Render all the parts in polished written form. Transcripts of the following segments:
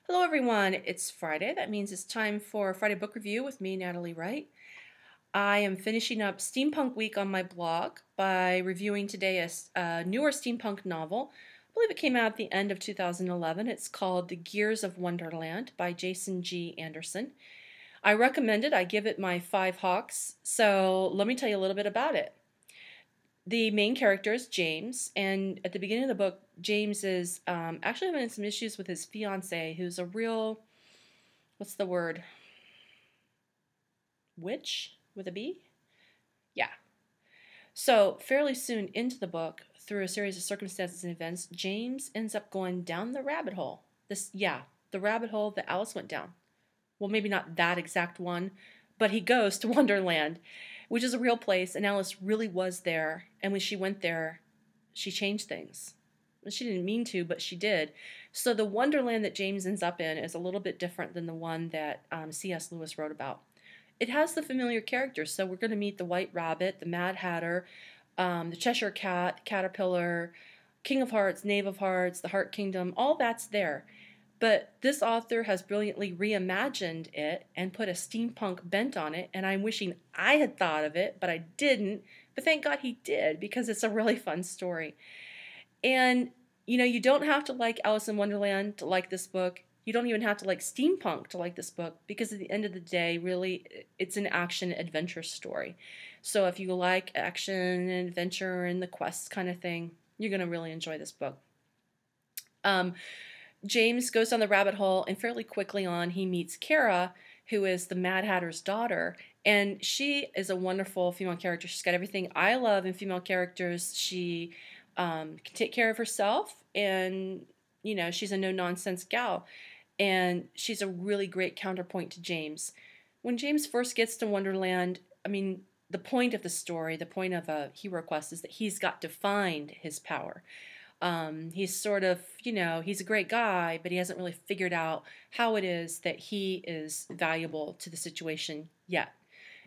Hello everyone, it's Friday. That means it's time for Friday Book Review with me, Natalie Wright. I am finishing up Steampunk Week on my blog by reviewing today a newer steampunk novel. I believe it came out at the end of 2011. It's called The Gears of Wonderland by Jason G. Anderson. I recommend it. I give it my 5 hawks. So let me tell you a little bit about it. The main character is James, and at the beginning of the book, James is actually having some issues with his fiance, who's a real, what's the word? Witch with a B? Yeah. So, fairly soon into the book, through a series of circumstances and events, James ends up going down the rabbit hole. The rabbit hole that Alice went down. Well, maybe not that exact one, but he goes to Wonderland, which is a real place, and Alice really was there. And when she went there, she changed things. She didn't mean to, but she did. So the Wonderland that James ends up in is a little bit different than the one that C.S. Lewis wrote about. It has the familiar characters, so we're going to meet the White Rabbit, the Mad Hatter, the Cheshire Cat, Caterpillar, King of Hearts, Knave of Hearts, the Heart Kingdom, all that's there. But this author has brilliantly reimagined it and put a steampunk bent on it, and I'm wishing I had thought of it, but I didn't. But thank God he did, because it's a really fun story. And, you don't have to like Alice in Wonderland to like this book. You don't even have to like steampunk to like this book, because at the end of the day, really, it's an action-adventure story. So if you like action and adventure and the quests kind of thing, you're going to really enjoy this book. James goes down the rabbit hole, and fairly quickly on, he meets Kara, who is the Mad Hatter's daughter, and she is a wonderful female character. She's got everything I love in female characters. She can take care of herself, and, she's a no-nonsense gal, and she's a really great counterpoint to James. When James first gets to Wonderland, the point of the story, the point of a hero quest is that he's got to find his power. He's sort of, he's a great guy, but he hasn't really figured out how it is that he is valuable to the situation yet.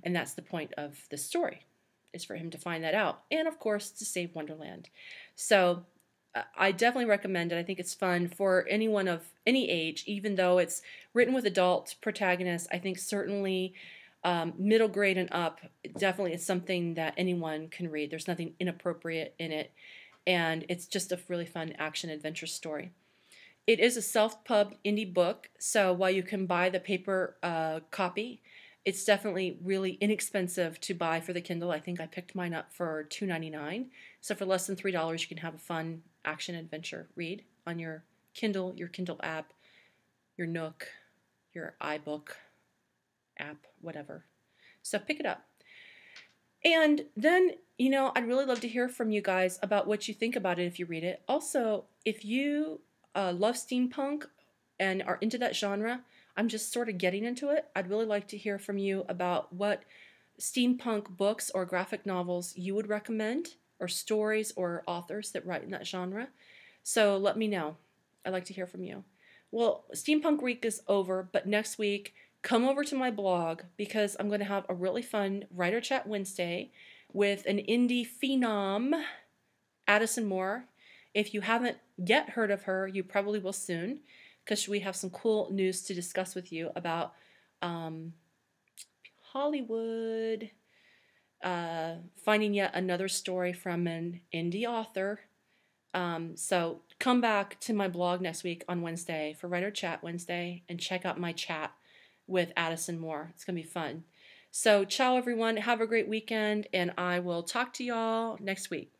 And that's the point of the story, is for him to find that out. And, of course, to save Wonderland. So I definitely recommend it. I think it's fun for anyone of any age, even though it's written with adult protagonists. I think certainly middle grade and up, definitely is something that anyone can read. There's nothing inappropriate in it. And it's just a really fun action-adventure story. It is a self-pub indie book, so while you can buy the paper copy, it's definitely really inexpensive to buy for the Kindle. I think I picked mine up for $2.99. So for less than $3, you can have a fun action-adventure read on your Kindle app, your Nook, your iBook app, whatever. So pick it up. And then, I'd really love to hear from you guys about what you think about it if you read it. Also, if you love steampunk and are into that genre, I'm just sort of getting into it. I'd really like to hear from you about what steampunk books or graphic novels you would recommend, or stories or authors that write in that genre. So let me know. I'd like to hear from you. Well, Steampunk Week is over, but next week, come over to my blog, because I'm going to have a really fun Writer Chat Wednesday with an indie phenom, Addison Moore. If you haven't yet heard of her, you probably will soon, because we have some cool news to discuss with you about Hollywood, finding yet another story from an indie author. So come back to my blog next week on Wednesday for Writer Chat Wednesday, and check out my chat with Addison Moore. It's going to be fun. So ciao everyone, have a great weekend, and I will talk to y'all next week.